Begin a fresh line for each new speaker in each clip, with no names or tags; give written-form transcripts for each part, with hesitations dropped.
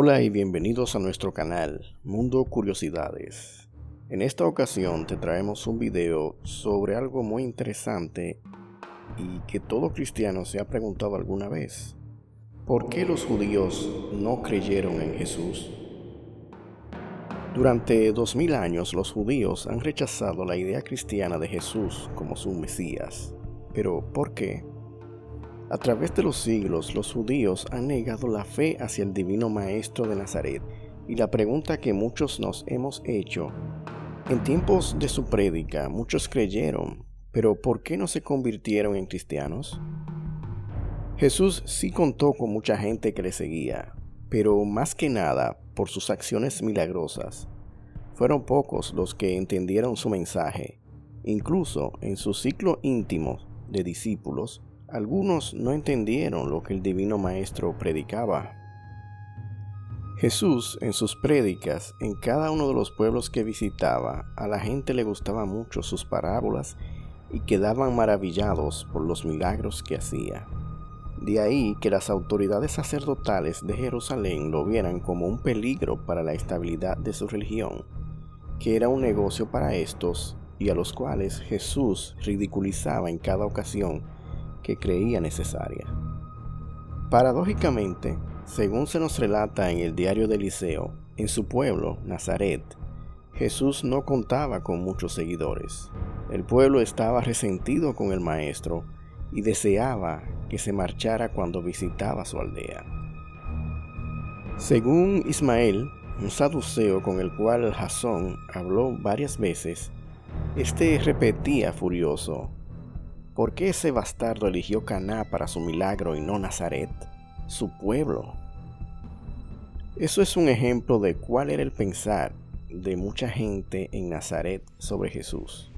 Hola y bienvenidos a nuestro canal Mundo Curiosidades. En esta ocasión te traemos un video sobre algo muy interesante y que todo cristiano se ha preguntado alguna vez. ¿Por qué los judíos no creyeron en Jesús? Durante 2000 años los judíos han rechazado la idea cristiana de Jesús como su Mesías. ¿Pero por qué? A través de los siglos, los judíos han negado la fe hacia el divino Maestro de Nazaret, y la pregunta que muchos nos hemos hecho: en tiempos de su prédica, muchos creyeron, pero ¿por qué no se convirtieron en cristianos? Jesús sí contó con mucha gente que le seguía, pero más que nada por sus acciones milagrosas. Fueron pocos los que entendieron su mensaje. Incluso en su ciclo íntimo de discípulos, algunos no entendieron lo que el divino maestro predicaba. Jesús, en sus prédicas, en cada uno de los pueblos que visitaba, a la gente le gustaban mucho sus parábolas y quedaban maravillados por los milagros que hacía. De ahí que las autoridades sacerdotales de Jerusalén lo vieran como un peligro para la estabilidad de su religión, que era un negocio para estos y a los cuales Jesús ridiculizaba en cada ocasión que creía necesaria. Paradójicamente, según se nos relata en el diario de Eliseo, en su pueblo, Nazaret, Jesús no contaba con muchos seguidores. El pueblo estaba resentido con el maestro y deseaba que se marchara cuando visitaba su aldea. Según Ismael, un saduceo con el cual Jasón habló varias veces, este repetía furioso: ¿por qué ese bastardo eligió Caná para su milagro y no Nazaret, su pueblo? Eso es un ejemplo de cuál era el pensar de mucha gente en Nazaret sobre Jesús.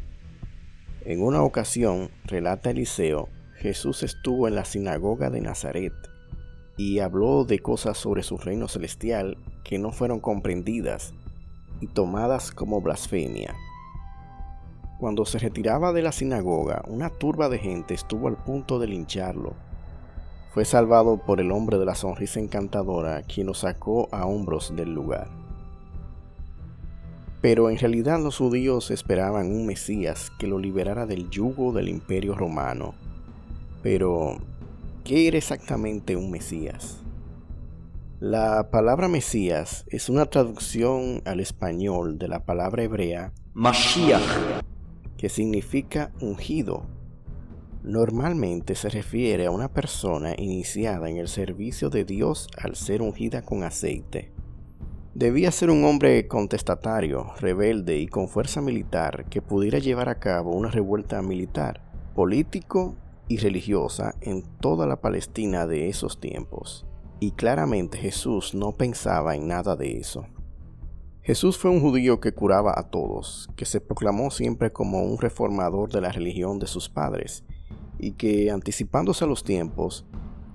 En una ocasión, relata Eliseo, Jesús estuvo en la sinagoga de Nazaret y habló de cosas sobre su reino celestial que no fueron comprendidas y tomadas como blasfemia. Cuando se retiraba de la sinagoga, una turba de gente estuvo al punto de lincharlo. Fue salvado por el hombre de la sonrisa encantadora, quien lo sacó a hombros del lugar. Pero en realidad los judíos esperaban un Mesías que lo liberara del yugo del Imperio Romano. Pero, ¿qué era exactamente un Mesías? La palabra Mesías es una traducción al español de la palabra hebrea Mashiach, que significa ungido. Normalmente se refiere a una persona iniciada en el servicio de Dios al ser ungida con aceite. Debía ser un hombre contestatario, rebelde y con fuerza militar que pudiera llevar a cabo una revuelta militar, político y religiosa en toda la Palestina de esos tiempos. Y claramente Jesús no pensaba en nada de eso. Jesús fue un judío que curaba a todos, que se proclamó siempre como un reformador de la religión de sus padres, y que, anticipándose a los tiempos,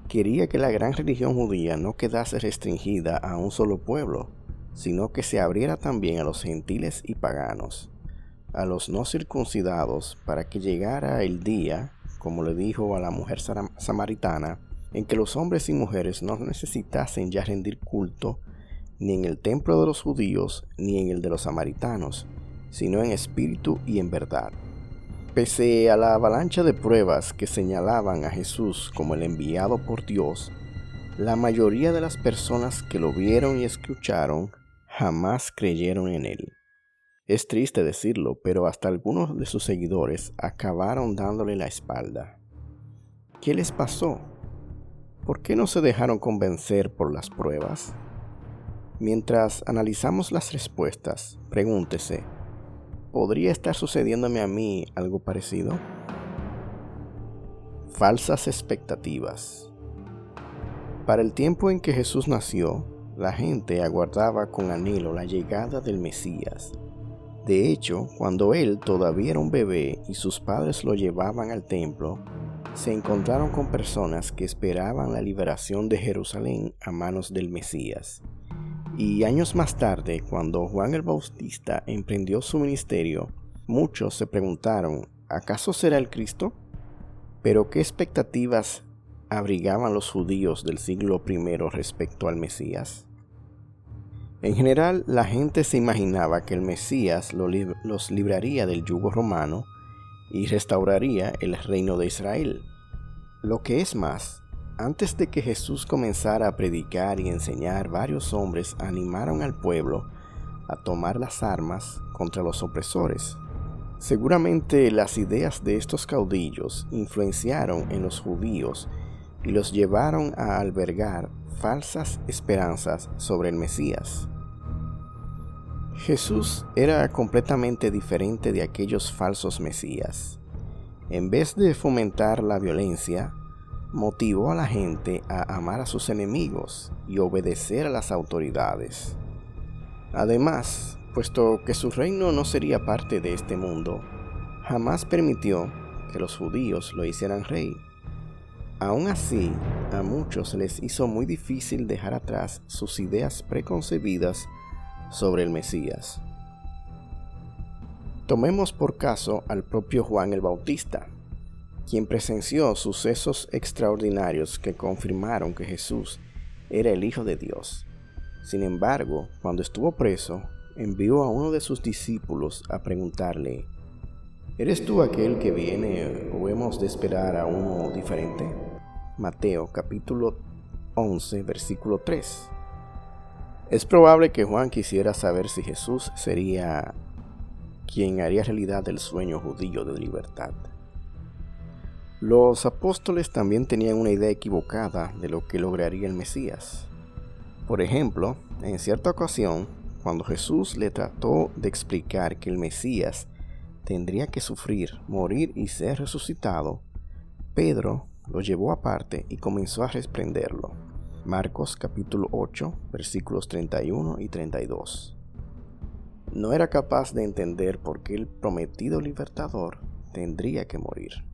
quería que la gran religión judía no quedase restringida a un solo pueblo, sino que se abriera también a los gentiles y paganos, a los no circuncidados, para que llegara el día, como le dijo a la mujer samaritana, en que los hombres y mujeres no necesitasen ya rendir culto ni en el templo de los judíos, ni en el de los samaritanos, sino en espíritu y en verdad. Pese a la avalancha de pruebas que señalaban a Jesús como el enviado por Dios, la mayoría de las personas que lo vieron y escucharon jamás creyeron en él. Es triste decirlo, pero hasta algunos de sus seguidores acabaron dándole la espalda. ¿Qué les pasó? ¿Por qué no se dejaron convencer por las pruebas? Mientras analizamos las respuestas, pregúntese: ¿podría estar sucediéndome a mí algo parecido? Falsas expectativas. Para el tiempo en que Jesús nació, la gente aguardaba con anhelo la llegada del Mesías. De hecho, cuando él todavía era un bebé y sus padres lo llevaban al templo, se encontraron con personas que esperaban la liberación de Jerusalén a manos del Mesías. Y años más tarde, cuando Juan el Bautista emprendió su ministerio, muchos se preguntaron: ¿acaso será el Cristo? Pero ¿qué expectativas abrigaban los judíos del siglo I respecto al Mesías? En general, la gente se imaginaba que el Mesías los libraría del yugo romano y restauraría el reino de Israel. Lo que es más, antes de que Jesús comenzara a predicar y enseñar, varios hombres animaron al pueblo a tomar las armas contra los opresores. Seguramente las ideas de estos caudillos influenciaron en los judíos y los llevaron a albergar falsas esperanzas sobre el Mesías. Jesús era completamente diferente de aquellos falsos mesías. En vez de fomentar la violencia, motivó a la gente a amar a sus enemigos y obedecer a las autoridades. Además, puesto que su reino no sería parte de este mundo, jamás permitió que los judíos lo hicieran rey. Aún así, a muchos les hizo muy difícil dejar atrás sus ideas preconcebidas sobre el Mesías. Tomemos por caso al propio Juan el Bautista, quien presenció sucesos extraordinarios que confirmaron que Jesús era el Hijo de Dios. Sin embargo, cuando estuvo preso, envió a uno de sus discípulos a preguntarle: ¿eres tú aquel que viene o hemos de esperar a uno diferente? Mateo capítulo 11, versículo 3. Es probable que Juan quisiera saber si Jesús sería quien haría realidad el sueño judío de libertad. Los apóstoles también tenían una idea equivocada de lo que lograría el Mesías. Por ejemplo, en cierta ocasión, cuando Jesús le trató de explicar que el Mesías tendría que sufrir, morir y ser resucitado, Pedro lo llevó aparte y comenzó a reprenderlo. Marcos capítulo 8, versículos 31 y 32. No era capaz de entender por qué el prometido libertador tendría que morir.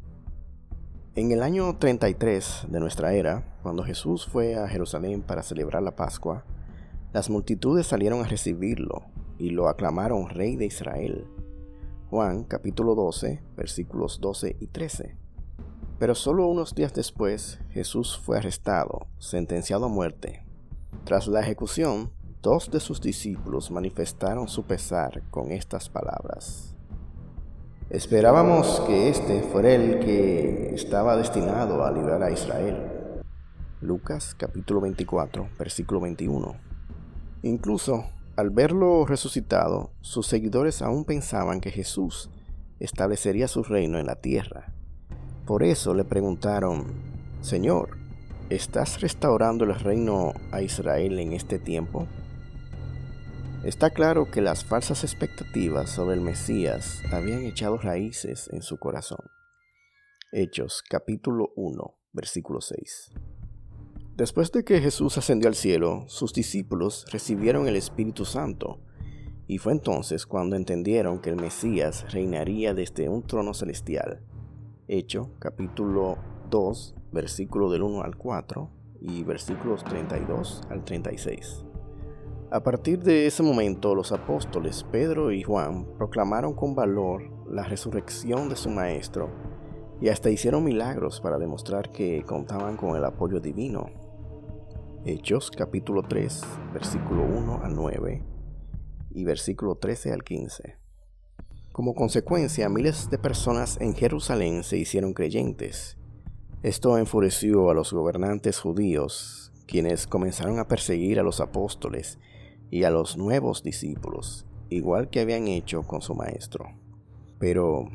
En el año 33 de nuestra era, cuando Jesús fue a Jerusalén para celebrar la Pascua, las multitudes salieron a recibirlo y lo aclamaron Rey de Israel. Juan capítulo 12, versículos 12 y 13. Pero solo unos días después, Jesús fue arrestado, sentenciado a muerte. Tras la ejecución, 2 de sus discípulos manifestaron su pesar con estas palabras: esperábamos que este fuera el que estaba destinado a librar a Israel. Lucas capítulo 24, versículo 21. Incluso al verlo resucitado, sus seguidores aún pensaban que Jesús establecería su reino en la tierra. Por eso le preguntaron: Señor, ¿estás restaurando el reino a Israel en este tiempo? Está claro que las falsas expectativas sobre el Mesías habían echado raíces en su corazón. Hechos capítulo 1, versículo 6. Después de que Jesús ascendió al cielo, sus discípulos recibieron el Espíritu Santo, y fue entonces cuando entendieron que el Mesías reinaría desde un trono celestial. Hechos capítulo 2, versículo del 1 al 4 y versículos 32 al 36. A partir de ese momento, los apóstoles Pedro y Juan proclamaron con valor la resurrección de su Maestro y hasta hicieron milagros para demostrar que contaban con el apoyo divino. Hechos capítulo 3, versículo 1 al 9 y versículo 13 al 15. Como consecuencia, miles de personas en Jerusalén se hicieron creyentes. Esto enfureció a los gobernantes judíos, quienes comenzaron a perseguir a los apóstoles y a los nuevos discípulos, igual que habían hecho con su maestro. Pero,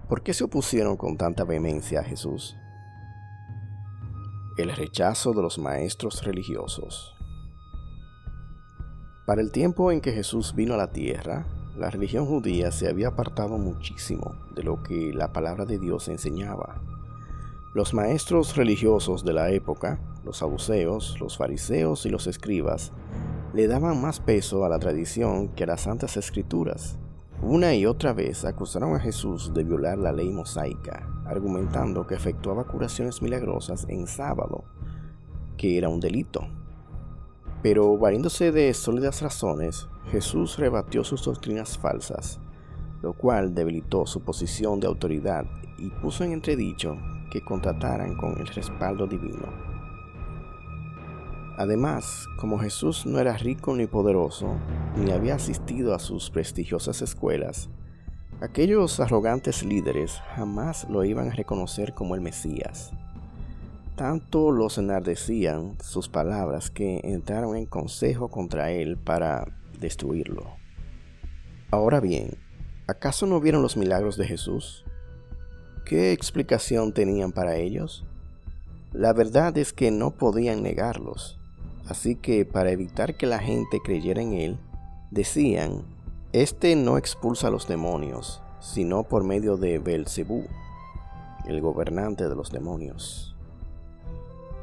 ¿por qué se opusieron con tanta vehemencia a Jesús? El rechazo de los maestros religiosos. Para el tiempo en que Jesús vino a la tierra, la religión judía se había apartado muchísimo de lo que la palabra de Dios enseñaba. Los maestros religiosos de la época, los saduceos, los fariseos y los escribas, le daban más peso a la tradición que a las santas escrituras. Una y otra vez acusaron a Jesús de violar la ley mosaica, argumentando que efectuaba curaciones milagrosas en sábado, que era un delito. Pero, valiéndose de sólidas razones, Jesús rebatió sus doctrinas falsas, lo cual debilitó su posición de autoridad y puso en entredicho que contrataran con el respaldo divino. Además, como Jesús no era rico ni poderoso, ni había asistido a sus prestigiosas escuelas, aquellos arrogantes líderes jamás lo iban a reconocer como el Mesías. Tanto los enardecían sus palabras que entraron en consejo contra él para destruirlo. Ahora bien, ¿acaso no vieron los milagros de Jesús? ¿Qué explicación tenían para ellos? La verdad es que no podían negarlos. Así que para evitar que la gente creyera en él, decían: «Este no expulsa a los demonios, sino por medio de Beelzebú, el gobernante de los demonios».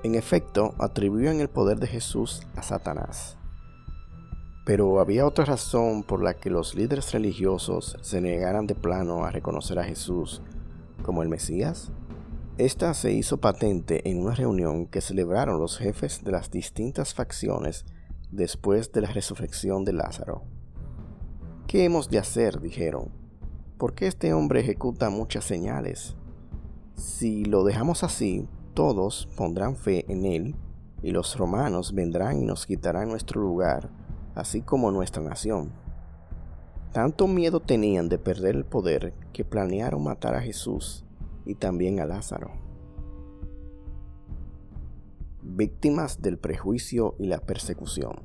En efecto, atribuían el poder de Jesús a Satanás. Pero había otra razón por la que los líderes religiosos se negaran de plano a reconocer a Jesús como el Mesías. Esta se hizo patente en una reunión que celebraron los jefes de las distintas facciones después de la resurrección de Lázaro. «¿Qué hemos de hacer?», dijeron. «¿Por qué este hombre ejecuta muchas señales? Si lo dejamos así, todos pondrán fe en él, y los romanos vendrán y nos quitarán nuestro lugar, así como nuestra nación». Tanto miedo tenían de perder el poder que planearon matar a Jesús y también a Lázaro. Víctimas del prejuicio y la persecución.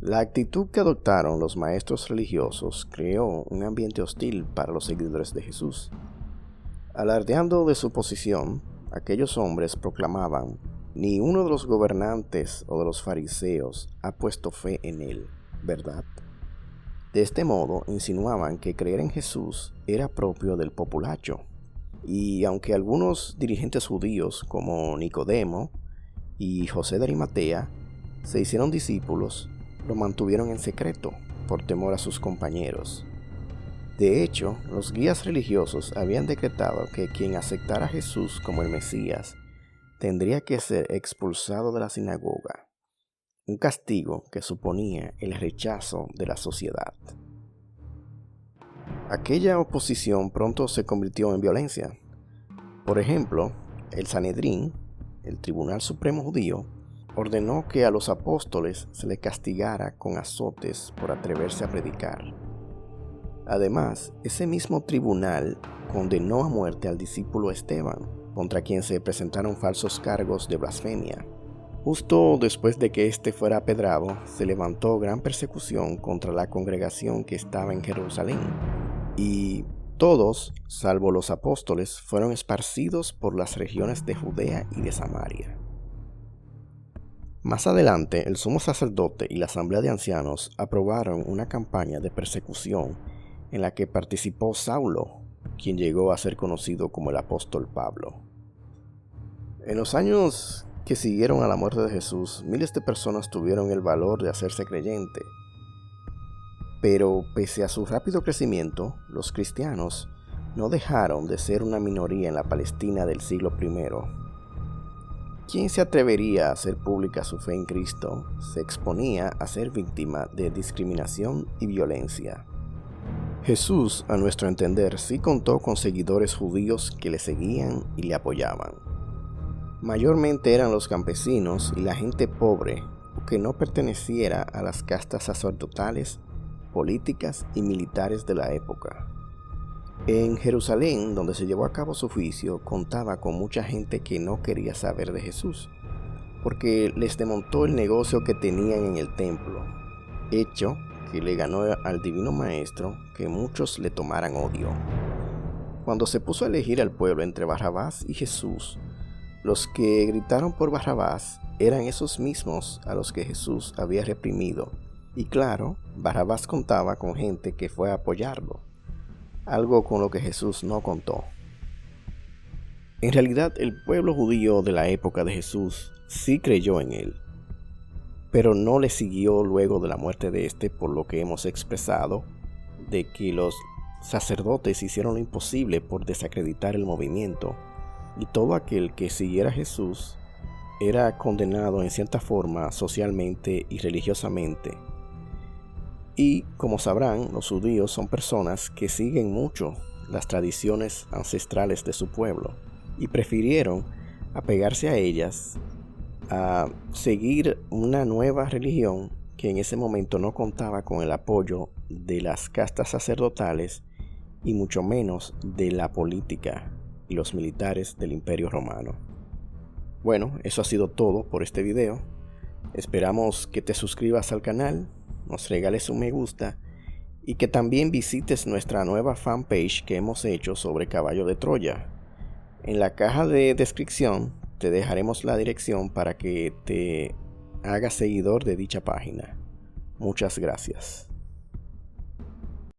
La actitud que adoptaron los maestros religiosos creó un ambiente hostil para los seguidores de Jesús. Alardeando de su posición, aquellos hombres proclamaban: «Ni uno de los gobernantes o de los fariseos ha puesto fe en él, ¿verdad?». De este modo insinuaban que creer en Jesús era propio del populacho, y aunque algunos dirigentes judíos como Nicodemo y José de Arimatea se hicieron discípulos, lo mantuvieron en secreto por temor a sus compañeros. De hecho, los guías religiosos habían decretado que quien aceptara a Jesús como el Mesías tendría que ser expulsado de la sinagoga, un castigo que suponía el rechazo de la sociedad. Aquella oposición pronto se convirtió en violencia. Por ejemplo, el Sanedrín, el Tribunal Supremo Judío, ordenó que a los apóstoles se les castigara con azotes por atreverse a predicar. Además, ese mismo tribunal condenó a muerte al discípulo Esteban, contra quien se presentaron falsos cargos de blasfemia. Justo después de que éste fuera apedrado, se levantó gran persecución contra la congregación que estaba en Jerusalén, y todos, salvo los apóstoles, fueron esparcidos por las regiones de Judea y de Samaria. Más adelante, el sumo sacerdote y la asamblea de ancianos aprobaron una campaña de persecución en la que participó Saulo, quien llegó a ser conocido como el apóstol Pablo. En los años que siguieron a la muerte de Jesús, miles de personas tuvieron el valor de hacerse creyente. Pero pese a su rápido crecimiento, los cristianos no dejaron de ser una minoría en la Palestina del siglo I. Quien se atrevería a hacer pública su fe en Cristo se exponía a ser víctima de discriminación y violencia. Jesús, a nuestro entender, sí contó con seguidores judíos que le seguían y le apoyaban. Mayormente eran los campesinos y la gente pobre que no perteneciera a las castas sacerdotales, políticas y militares de la época. En Jerusalén, donde se llevó a cabo su juicio, contaba con mucha gente que no quería saber de Jesús, porque les desmontó el negocio que tenían en el templo, hecho que le ganó al divino maestro que muchos le tomaran odio. Cuando se puso a elegir al pueblo entre Barrabás y Jesús, los que gritaron por Barrabás eran esos mismos a los que Jesús había reprimido, y claro, Barrabás contaba con gente que fue a apoyarlo, algo con lo que Jesús no contó. En realidad, el pueblo judío de la época de Jesús sí creyó en él, pero no le siguió luego de la muerte de éste, por lo que hemos expresado, de que los sacerdotes hicieron lo imposible por desacreditar el movimiento, y todo aquel que siguiera a Jesús era condenado en cierta forma socialmente y religiosamente. Y, como sabrán, los judíos son personas que siguen mucho las tradiciones ancestrales de su pueblo y prefirieron apegarse a ellas a seguir una nueva religión que en ese momento no contaba con el apoyo de las castas sacerdotales y mucho menos de la política y los militares del Imperio Romano. Bueno, eso ha sido todo por este video. Esperamos que te suscribas al canal, nos regales un me gusta y que también visites nuestra nueva fanpage que hemos hecho sobre Caballo de Troya. En la caja de descripción te dejaremos la dirección para que te hagas seguidor de dicha página. Muchas gracias.